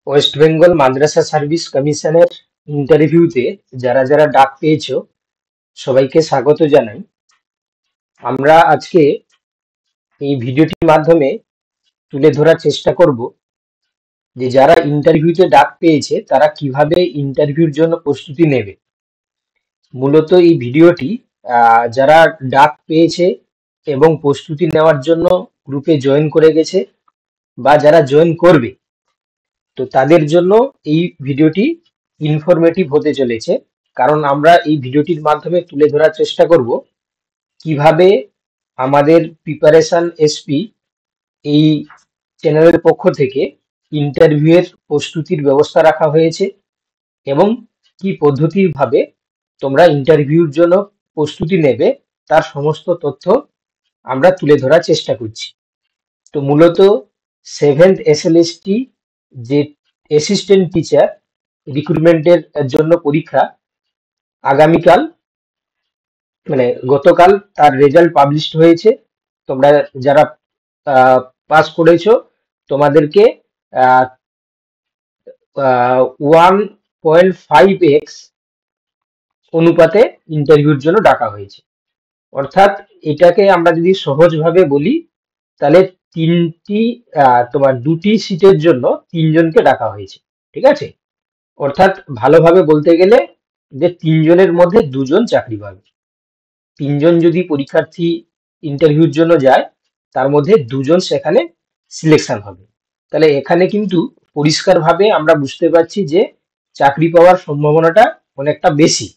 West Bengal মাদ্রাসা service কমিশনের ইন্টারভিউতে যারা যারা ডাক পেয়েছো সবাইকে স্বাগত জানাই। আমরা আজকে এই ভিডিওটির মাধ্যমে তুলে ধরার চেষ্টা করব যে যারা ইন্টারভিউতে ডাক পেয়েছে তারা কিভাবে ইন্টারভিউর জন্য প্রস্তুতি নেবে। মূলত এই ভিডিওটি যারা ডাক পেয়েছে এবং প্রস্তুতি নেওয়ার জন্য গ্রুপে জয়েন করে গেছে বা যারা জয়েন করবে, তো তাদের জন্য এই ভিডিওটি ইনফরমেটিভ হতে চলেছে। কারণ আমরা এই ভিডিওটির মাধ্যমে তুলে ধরার চেষ্টা করব কিভাবে আমাদের প্রিপারেশন এসপি এই চ্যানেলের পক্ষ থেকে ইন্টারভিউয়ের প্রস্তুতির ব্যবস্থা রাখা হয়েছে এবং কি পদ্ধতির ভাবে তোমরা ইন্টারভিউর জন্য প্রস্তুতি নেবে তার সমস্ত তথ্য আমরা তুলে ধরার চেষ্টা করছি। তো মূলত 7th SLST যে অ্যাসিস্ট্যান্ট টিচার রিক্রুটমেন্টের জন্য পরীক্ষা আগামীকাল, মানে গতকাল তার রেজাল্ট পাবলিশড হয়েছে। তোমরা যারা পাস করেছো তোমাদেরকে 1.5x অনুপাতে ইন্টারভিউর জন্য ডাকা হয়েছে। অর্থাৎ এটাকে আমরা যদি সহজভাবে বলি তাহলে তোমার দুটি সিটের জন্য তিনজনকে ডাকা হয়েছে, ঠিক আছে। অর্থাৎ ভালোভাবে বলতে গেলে যে তিনজনের মধ্যে দুজন চাকরি পাবে। তিনজন যদি পরীক্ষার্থী ইন্টারভিউর জন্য যায় তার মধ্যে দুজন সেখানে সিলেকশন হবে। তাহলে এখানে কিন্তু পরিষ্কারভাবে আমরা বুঝতে পারছি যে চাকরি পাওয়ার সম্ভাবনাটা অনেকটা বেশি।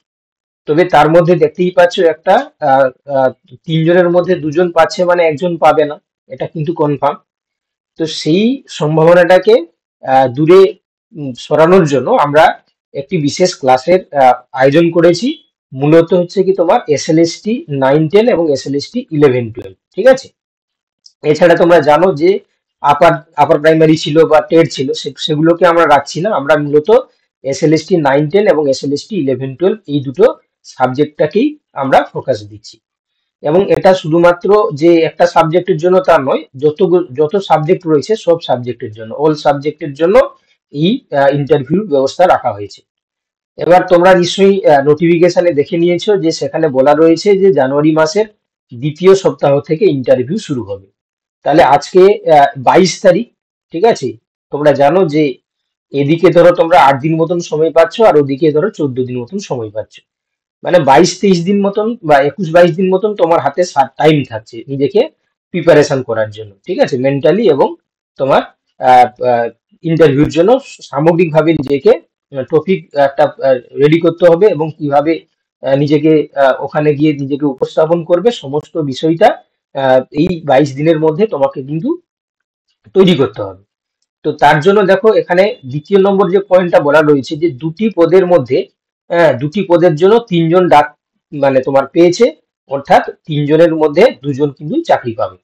তবে তার মধ্যে দেখতেই পাচ্ছ একটা তিনজনের মধ্যে দুজন পাচ্ছে মানে একজন পাবে না, এটা কিন্তু কনফার্ম। তো সেই সম্ভাবনাটাকে দূরে সরানোর জন্য আমরা একটি বিশেষ ক্লাসের আয়োজন করেছি। মূলত হচ্ছে কি তোমার SLST 9-10 এবং SLST 11-12, ঠিক আছে। এছাড়া তোমরা জানো যে আপার আপার প্রাইমারি ছিল বা টেট ছিল, সেগুলোকে আমরা রাখছি না। আমরা মূলত SLST 9-10 এবং SLST 11-12 এই দুটো সাবজেক্টটাকেই আমরা ফোকাস দিচ্ছি। এবং এটা শুধুমাত্র যে একটা সাবজেক্টের জন্য তা নয়, যত সাবজেক্ট রয়েছে সব সাবজেক্টের জন্য, অল সাবজেক্টের জন্য এই ইন্টারভিউ ব্যবস্থা রাখা হয়েছে। এবার তোমরা নিশ্চয়ই নোটিফিকেশনে দেখে নিয়েছো যে সেখানে বলা রয়েছে যে জানুয়ারি মাসের দ্বিতীয় সপ্তাহ থেকে ইন্টারভিউ শুরু হবে। তাহলে আজকে 22 তারিখ, ঠিক আছে। তোমরা জানো যে এদিকে ধরো তোমরা 8 দিন মতন সময় পাচ্ছ আর ওদিকে ধরো 14 দিন মতন সময় পাচ্ছ, মানে 22-23 দিন মতন বা 21-22 দিন মতন তোমার হাতে টাইম থাকছে নিজেকে প্রিপারেশন করার জন্য, ঠিক আছে, মেন্টালি এবং তোমার ইন্টারভিউর জন্য সামগ্রিকভাবে নিজেকে টপিক একটা রেডি করতে হবে এবং কিভাবে নিজেকে ওখানে গিয়ে নিজেকে উপস্থাপন করবে সমস্ত বিষয়টা এই 22 দিনের মধ্যে তোমাকে কিন্তু তৈরি করতে হবে। তো তার জন্য দেখো এখানে দ্বিতীয় নম্বর যে পয়েন্টটা বলা রয়েছে যে দুটি পদের জন্য তিনজন ডাক মানে তোমার পেয়েছে, অর্থাৎ তিনজনের মধ্যে দুজন কিন্তু চাকরি পাবে,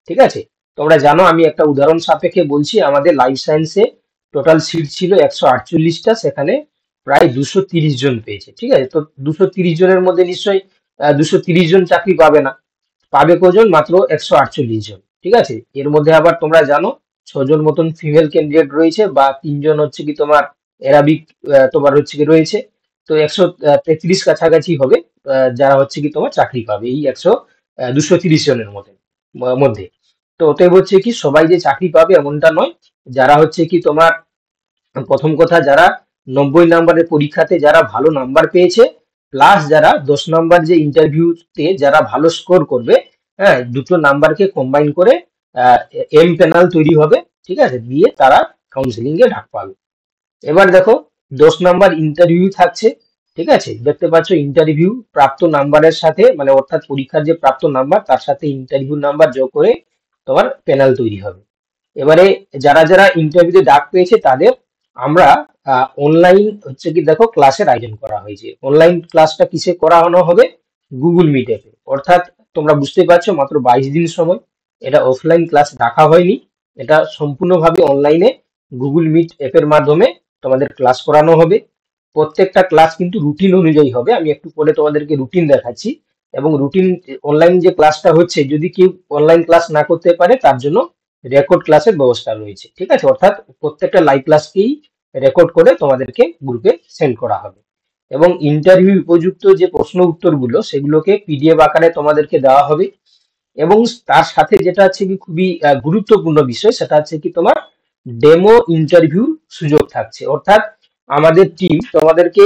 ঠিক আছে। তোমরা জানো, আমি একটা উদাহরণ সাপেক্ষে বলছি, আমাদের লাইফ সায়েন্সে টোটাল সিট ছিল 148টা, সেখানে প্রায় 230 জন পেয়েছে, ঠিক আছে। তো 230 জনের মধ্যে নিশ্চয়ই 230 জন চাকরি পাবে না, পাবে কজন? মাত্র 148 জন, ঠিক আছে। এর মধ্যে আবার তোমরা জানো 6জন মতন ফিমেল ক্যান্ডিডেট রয়েছে বা 3জন হচ্ছে কি তোমার অ্যারাবিক তোমার হচ্ছে কি রয়েছে। তো 133 কাছাকাছি হবে যারা হচ্ছে কি তোমার চাকরি পাবে এই 230 জনের মধ্যে। তো অতএব হচ্ছে কি সবাই যে চাকরি পাবে এমনটা নয়। যারা হচ্ছে কি তোমার প্রথম কথা, যারা 90 নাম্বারের পরীক্ষাতে যারা ভালো নাম্বার পেয়েছে প্লাস যারা 10 নাম্বার যে ইন্টারভিউতে যারা ভালো স্কোর করবে, হ্যাঁ, দুটো নাম্বারকে কম্বাইন করে এম প্যানেল তৈরি হবে, ঠিক আছে, দিয়ে তারা কাউন্সিলিং এ ডাক পাবে। এবার দেখো 10 নাম্বার ইন্টারভিউ থাকছে, ঠিক আছে। দেখতে পাচ্ছ ইন্টারভিউ প্রাপ্ত নাম্বারের সাথে, মানে অর্থাৎ পরীক্ষার যে প্রাপ্ত নাম্বার তার সাথে ইন্টারভিউ নাম্বার যোগ করে তোমার প্যানেল তৈরি হবে। এবারে যারা যারা ইন্টারভিউতে ডাক পেয়েছে তাদের আমরা অনলাইন হচ্ছে কি দেখো ক্লাসের আয়োজন করা হয়েছে। অনলাইন ক্লাসটা কিসে করানো হবে? গুগল মিট অ্যাপে। অর্থাৎ তোমরা বুঝতে পারছো মাত্র 22 দিন সময়, এটা অফলাইন ক্লাস রাখা হয়নি, এটা সম্পূর্ণভাবে অনলাইনে গুগল মিট অ্যাপের মাধ্যমে তোমাদের ক্লাস করানো হবে। প্রত্যেকটা ক্লাস কিন্তু রুটিন অনুযায়ী হবে, আমি একটু পরে তোমাদেরকে রুটিন দেখাচ্ছি। এবং রুটিন অনলাইন যে ক্লাসটা হচ্ছে, যদি কেউ অনলাইন ক্লাস না করতে পারে তার জন্য রেকর্ড ক্লাসের ব্যবস্থা রয়েছে, ঠিক আছে। অর্থাৎ প্রত্যেকটা লাইভ ক্লাসকেই রেকর্ড করে তোমাদেরকে গ্রুপে সেন্ড করা হবে। এবং ইন্টারভিউ উপযুক্ত যে প্রশ্ন উত্তরগুলো সেগুলোকে পিডিএফ আকারে তোমাদেরকে দেওয়া হবে। এবং তার সাথে যেটা হচ্ছে কি খুবই গুরুত্বপূর্ণ বিষয়, সেটা হচ্ছে কি তোমার ডেমো ইন্টারভিউ সুযোগ থাকছে। অর্থাৎ আমাদের টিম তোমাদেরকে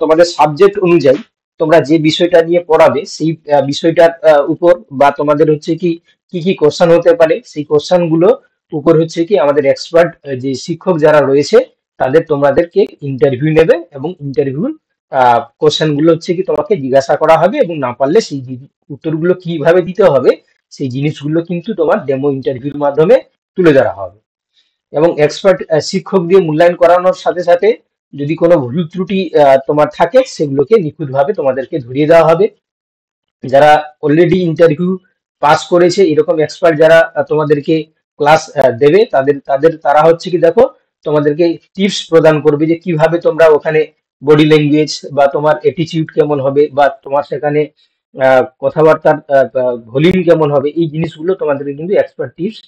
তোমাদের সাবজেক্ট অনুযায়ী তোমরা যে বিষয়টা নিয়ে পড়াবে সেই বিষয়টার উপর, বা তোমাদের হচ্ছে কি কি কি কোশ্চেন হতে পারে সেই কোশ্চেন গুলো উপর হচ্ছে কি আমাদের এক্সপার্ট যে শিক্ষক যারা রয়েছে তাদের তোমাদেরকে ইন্টারভিউ নেবে, এবং ইন্টারভিউ কোশ্চেন গুলো হচ্ছে কি তোমাকে জিজ্ঞাসা করা হবে, এবং না পারলে সেই উত্তরগুলো কিভাবে দিতে হবে সেই জিনিসগুলো কিন্তু তোমার ডেমো ইন্টারভিউর মাধ্যমে তুলে ধরা হবে। এবং এক্সপার্ট শিক্ষক দিয়ে মূল্যায়ন করানোর সাথে সাথে যদি কোনো ভুল ত্রুটি তোমার থাকে সেগুলোকে নিখুঁতভাবে তোমাদেরকে ধরিয়ে দেওয়া হবে। যারা অলরেডি ইন্টারভিউ পাস করেছে এরকম এক্সপার্ট যারা তোমাদেরকে ক্লাস দেবে, তারা হচ্ছে কি দেখো তোমাদেরকে টিপস প্রদান করবে যে কিভাবে তোমরা ওখানে বডি ল্যাঙ্গুয়েজ বা তোমার অ্যাটিটিউড কেমন হবে, বা তোমার সেখানে কথাবার্তার ভলিউম কেমন হবে, এই জিনিসগুলো তোমাদেরকে কিন্তু এক্সপার্ট টিপস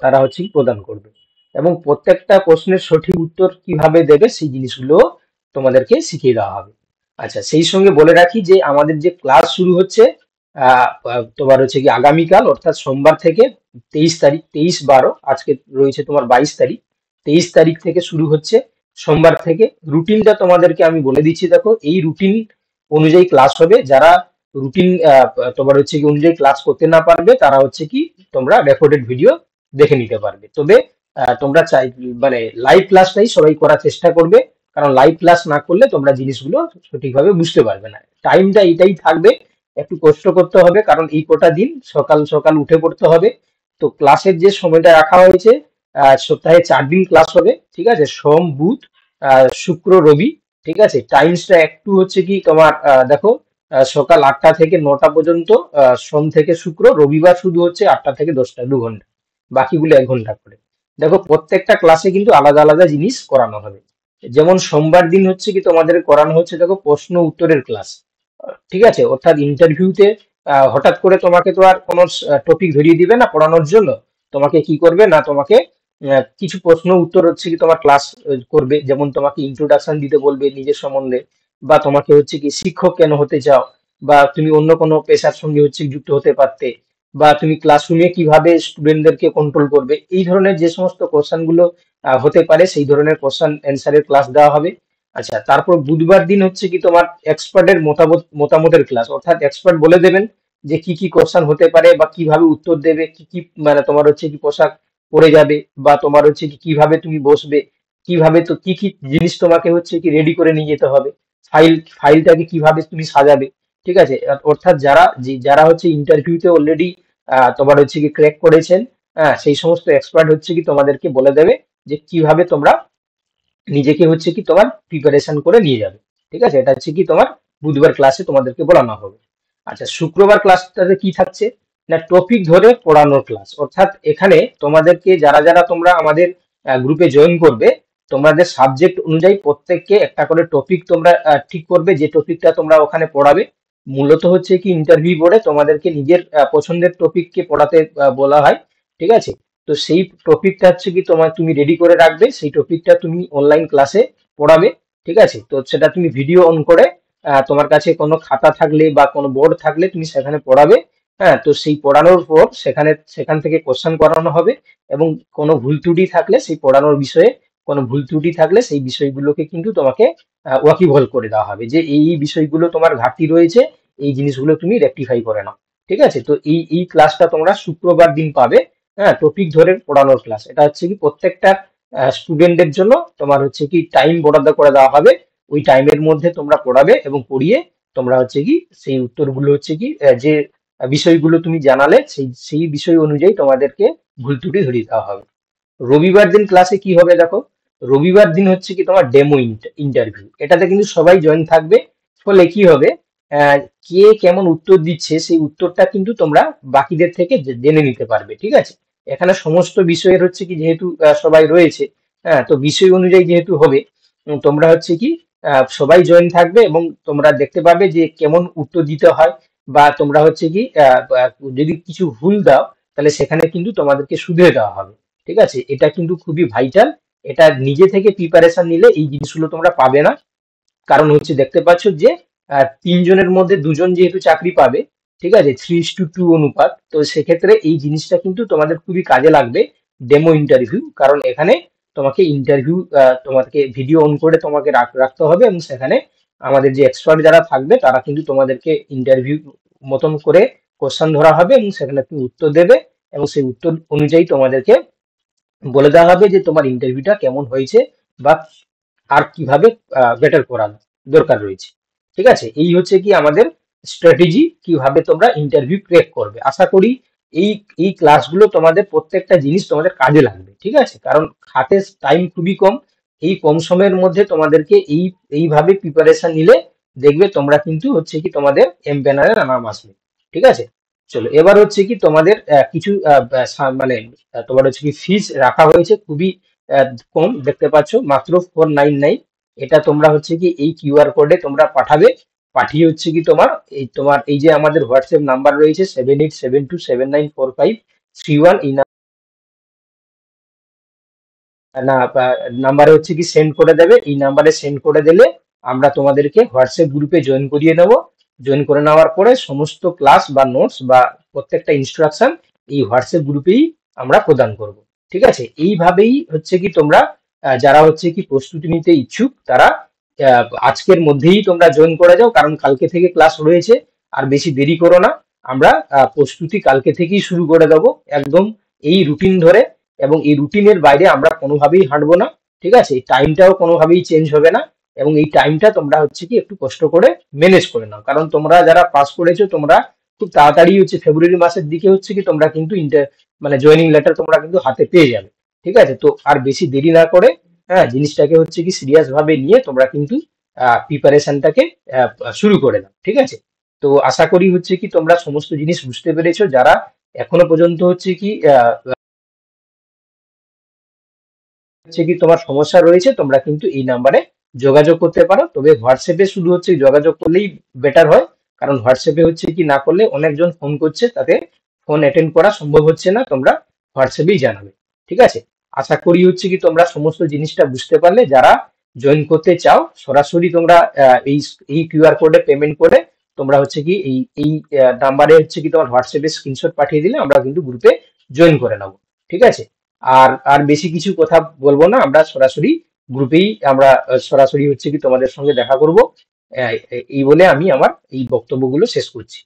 তারা হচ্ছে কি প্রদান করবে। এবং প্রত্যেকটা প্রশ্নের সঠিক উত্তর কিভাবে দেবে সেই জিনিসগুলো তোমাদেরকে শিখিয়ে দেওয়া হবে। আচ্ছা, সেই সঙ্গে বলে রাখি যে আমাদের যে ক্লাস শুরু হচ্ছে তোমার হচ্ছে কি আগামীকাল অর্থাৎ সোমবার থেকে 23 তারিখ, 23/12, আজকে রয়েছে তোমার 22 তারিখ, 23 তারিখ থেকে শুরু হচ্ছে সোমবার থেকে। রুটিনটা তোমাদেরকে আমি বলে দিচ্ছি, দেখো এই রুটিন অনুযায়ী ক্লাস হবে। যারা রুটিন তোমার হচ্ছে কি অনুযায়ী ক্লাস করতে না পারবে তারা হচ্ছে কি তোমরা রেকর্ডেড ভিডিও দেখে নিতে পারবে। তবে তোমরা চাই মানে লাইভ ক্লাসটাই সবাই করার চেষ্টা করবে, কারণ লাইভ ক্লাস না করলে তোমরা জিনিসগুলো সঠিকভাবে বুঝতে পারবে না। টাইমটা এটাই থাকবে, একটু কষ্ট করতে হবে, কারণ এই কটা দিন সকাল সকাল উঠে পড়তে হবে। তো ক্লাসের যে সময়টা রাখা হয়েছে, সপ্তাহে 4 দিন ক্লাস হবে, ঠিক আছে, সোম বুধ শুক্র রবি, ঠিক আছে। টাইমসটা একটু হচ্ছে কি তোমার দেখো সকাল 8টা থেকে 9টা পর্যন্ত, সোম থেকে শুক্র, রবিবার শুধু হচ্ছে 8টা থেকে 10টা, 2 ঘন্টা, বাকিগুলো 1 ঘন্টা করে। দেখো প্রত্যেকটা ক্লাসে কিন্তু আলাদা আলাদা জিনিস করানো হবে। যেমন সোমবার দিন হচ্ছে কি তোমাদের করানো হচ্ছে দেখো প্রশ্ন উত্তরের ক্লাস, ঠিক আছে। অর্থাৎ ইন্টারভিউতে হঠাৎ করে তোমাকে তো আর কোনো টপিক ধরিয়ে দিবে না পড়ানোর জন্য। তোমাকে কি করবে না, তোমাকে কিছু প্রশ্ন উত্তর হচ্ছে কি তোমার ক্লাস করবে। যেমন তোমাকে ইন্ট্রোডাকশন দিতে বলবে নিজের সম্বন্ধে, বা তোমাকে হচ্ছে কি শিক্ষক কেন হতে চাও, বা তুমি অন্য কোনো পেশার সঙ্গে হচ্ছে যুক্ত হতে পারতে, বা তুমি ক্লাসরুমে কিভাবে স্টুডেন্টদেরকে কন্ট্রোল করবে, এই ধরনের যে সমস্ত কোশ্চেন গুলো হতে পারে সেই ধরনের কোশ্চেন অ্যান্সারের ক্লাস দেওয়া হবে। আচ্ছা, তারপর বুধবার দিন হচ্ছে কি তোমার এক্সপার্টের মতামতের ক্লাস, অর্থাৎ এক্সপার্ট বলে দেবেন যে কি কি কোশ্চেন হতে পারে, বা কিভাবে উত্তর দেবে, কি কি মানে তোমার হচ্ছে কি পোশাক পরে যাবে, বা তোমার হচ্ছে কি কিভাবে তুমি বসবে, কিভাবে তো কি কি জিনিস তোমাকে হচ্ছে কি রেডি করে নিয়ে যেতে হবে, ফাইলটাকে কিভাবে তুমি সাজাবে, ঠিক আছে। অর্থাৎ যারা হচ্ছে ইন্টারভিউতে অলরেডি তোমার হচ্ছে কি ক্র্যাক করেছেন, হ্যাঁ, সেই সমস্ত এক্সপার্ট হচ্ছে কি তোমাদেরকে বলে দেবে যে কিভাবে তোমরা নিজেকে হচ্ছে কি তোমার প্রিপারেশন করে নিয়ে যাবে, ঠিক আছে। এটা হচ্ছে কি তোমার বুধবার ক্লাসে তোমাদেরকে বলানো হবে। আচ্ছা, শুক্রবার ক্লাসটাতে কি থাকছে না, টপিক ধরে পড়ানোর ক্লাস। অর্থাৎ এখানে তোমাদেরকে যারা যারা তোমরা আমাদের গ্রুপে জয়েন করবে, তোমাদের সাবজেক্ট অনুযায়ী প্রত্যেককে একটা করে টপিক তোমরা ঠিক করবে, যে টপিকটা তোমরা ওখানে পড়াবে। মূলত হচ্ছে কি ইন্টারভিউ বোর্ডে তোমাদেরকে নিজের পছন্দের টপিককে পড়াতে বলা হয়, ঠিক আছে। তো সেই টপিকটা হচ্ছে কি তুমি রেডি করে রাখবে, সেই টপিকটা তুমি অনলাইন ক্লাসে পড়াবে, ঠিক আছে। তো সেটা তুমি ভিডিও অন করে তোমার কাছে কোনো খাতা থাকলে বা কোনো বোর্ড থাকলে তুমি সেখানে পড়াবে। হ্যাঁ, তো সেই পড়ানোর পর সেখান থেকে কোশ্চেন করানো হবে, এবং কোনো ভুল ত্রুটি থাকলে সেই পড়ানোর বিষয়ে কোনো ভুল ত্রুটি থাকলে সেই বিষয়গুলোকে কিন্তু তোমাকে ওয়াকিবহাল করে দেওয়া হবে, যে এই বিষয়গুলো তোমার ঘাটতি রয়েছে, এই জিনিসগুলো তুমি রেকটিফাই করে নাও, ঠিক আছে। তো এই ক্লাসটা তোমরা শুক্রবার দিন পাবে। হ্যাঁ, টপিক ধরে পড়ানোর ক্লাস, এটা হচ্ছে কি প্রত্যেকটা স্টুডেন্টের জন্য তোমার হচ্ছে কি টাইম বরাদ্দ করে দেওয়া হবে। ওই টাইমের মধ্যে তোমরা পড়াবে এবং পড়িয়ে তোমরা হচ্ছে কি সেই উত্তরগুলো হচ্ছে কি যে বিষয়গুলো তুমি জানালে সেই বিষয় অনুযায়ী তোমাদেরকে ভুল ত্রুটি ধরিয়ে দেওয়া হবে। রবিবার দিন ক্লাসে কি হবে দেখো, রবিবার দিন হচ্ছে কি তোমার ডেমো ইন্টারভিউ, এটাতে কিন্তু সবাই জয়েন থাকবে। ফলে কি হবে, আহ, কে কেমন উত্তর দিচ্ছে সেই উত্তরটা কিন্তু তোমরা বাকিদের থেকে জেনে নিতে পারবে, ঠিক আছে। এখানে সমস্ত বিষয়ের হচ্ছে কি যেহেতু সবাই রয়েছে, হ্যাঁ, তো বিষয় অনুযায়ী যেহেতু হবে, তোমরা হচ্ছে কি সবাই জয়েন থাকবে, এবং তোমরা দেখতে পাবে যে কেমন উত্তর দিতে হয়, বা তোমরা হচ্ছে কি যদি কিছু ভুল দাও তাহলে সেখানে কিন্তু তোমাদেরকে শুধরে দেওয়া হবে, ঠিক আছে। এটা কিন্তু খুবই ভাইটাল, এটা নিজে থেকে প্রিপারেশন নিলে এই জিনিসগুলো তোমরা পাবে না। কারণ হচ্ছে দেখতে পাচ্ছ যে তিনজনের মধ্যে দুজন যেহেতু চাকরি পাবে, ঠিক আছে, 3:2 অনুপাত, তো সেক্ষেত্রে এই জিনিসটা কিন্তু তোমাদের খুবই কাজে লাগবে ডেমো ইন্টারভিউ। কারণ এখানে তোমাকে ইন্টারভিউ, তোমাকে ভিডিও অন করে তোমাকে রাখতে হবে, এবং সেখানে আমাদের যে এক্সপার্ট যারা থাকবে তারা কিন্তু তোমাদেরকে ইন্টারভিউ মতন করে কোশ্চেন ধরা হবে, এবং সেখানে তুমি উত্তর দেবে, এবং সেই উত্তর অনুযায়ী তোমাদেরকে বলে দেওয়া হবে যে তোমার ইন্টারভিউটা কেমন হয়েছে, বা আর কিভাবে বেটার করা দরকার রয়েছে। ঠিক আছে, এই হচ্ছে কি আমাদের স্ট্র্যাটেজি, কিভাবে তোমরা ইন্টারভিউ ক্র্যাক করবে। আশা করি এই এই ক্লাসগুলো তোমাদের প্রত্যেকটা জিনিস তোমাদের কাজে লাগবে। ঠিক আছে, কারণ হাতে টাইম খুবই কম, এই কম সময়ের মধ্যে তোমাদেরকে এইভাবে প্রিপারেশন নিলে দেখবে তোমরা কিন্তু হচ্ছে কি তোমাদের এমপ্যানারে নাম আসবে। ঠিক আছে, চলো এবার হচ্ছে কি তোমাদের কিছু মানে তোমার হচ্ছে কি ফিস রাখা হয়েছে খুবই কম, দেখতে পাচ্ছ মাত্র 499। এটা তোমরা হচ্ছে কি এই কিউআর কোডে তোমরা পাঠাবে, পাঠিয়ে হচ্ছে কি তোমার এই যে আমাদের হোয়াটসঅ্যাপ নাম্বার রয়েছে 7872794531, এই নাম্বারে হচ্ছে কি সেন্ড করে দেবে। এই নাম্বারে সেন্ড করে দিলে আমরা তোমাদেরকে হোয়াটসঅ্যাপ গ্রুপে জয়েন করিয়ে নেব। জয়েন করে নেওয়ার পরে সমস্ত ক্লাস বা নোটস বা প্রত্যেকটা ইনস্ট্রাকশন এই হোয়াটসঅ্যাপ গ্রুপেই আমরা প্রদান করব। ঠিক আছে, এইভাবেই হচ্ছে কি তোমরা যারা হচ্ছে কি প্রস্তুতি নিতে ইচ্ছুক তারা আজকের মধ্যেই তোমরা জয়েন করে যাও, কারণ কালকে থেকে ক্লাস রয়েছে। আর বেশি দেরি করো না, আমরা প্রস্তুতি কালকে থেকেই শুরু করে দেবো একদম এই রুটিন ধরে, এবং এই রুটিনের বাইরে আমরা কোনোভাবেই হাঁটবো না। ঠিক আছে, এই টাইমটাও কোনোভাবেই চেঞ্জ হবে না, এবং এই টাইমটা তোমরা হচ্ছে কি একটু কষ্ট করে ম্যানেজ করে নাও। কারণ তোমরা যারা পাস করেছো তোমরা খুব তাড়াতাড়ি হচ্ছে ফেব্রুয়ারি মাসের দিকে হচ্ছে কি তোমরা কিন্তু মানে জয়েনিং লেটার তোমরা কিন্তু হাতে পেয়ে যাবে। ঠিক আছে, তো আর বেশি দেরি না করে, হ্যাঁ, জিনিসটাকে হচ্ছে কি সিরিয়াস ভাবে নিয়ে তোমরা কিন্তু প্রিপারেশনটাকে শুরু করে দাও। ঠিক আছে, তো আশা করি হচ্ছে কি তোমরা সমস্ত জিনিস বুঝতে পেরেছো। যারা এখনো পর্যন্ত হচ্ছে কি তোমার সমস্যা রয়েছে, তোমরা কিন্তু এই নাম্বারে যোগাযোগ করতে পারো। তবে হোয়াটসঅ্যাপে শুধু হচ্ছে যোগাযোগ করলেই বেটার হয়, কারণ হোয়াটসঅ্যাপে হচ্ছে কি না করলে অনেকজন ফোন করছে, তাতে ফোন অ্যাটেন্ড করা সম্ভব হচ্ছে না, তোমরা হোয়াটসঅ্যাপেই জানাবে। ঠিক আছে, আশা করি হচ্ছে কি তোমরা সমস্ত জিনিসটা বুঝতে পারলে। যারা জয়েন করতে চাও সরাসরি তোমরা এই এই কিউআর কোডে পেমেন্ট করে তোমরা হচ্ছে কি এই এই নাম্বারে হচ্ছে কি তোমার হোয়াটসঅ্যাপে স্ক্রিনশট পাঠিয়ে দিলে আমরা কিন্তু গ্রুপে জয়েন করে নেবো। ঠিক আছে, আর আর বেশি কিছু কথা বলবো না, আমরা সরাসরি গ্রুপেই আমরা সরাসরি হচ্ছে কি তোমাদের সঙ্গে দেখা করব। এই বলে আমি আমার এই বক্তব্যগুলো শেষ করছি।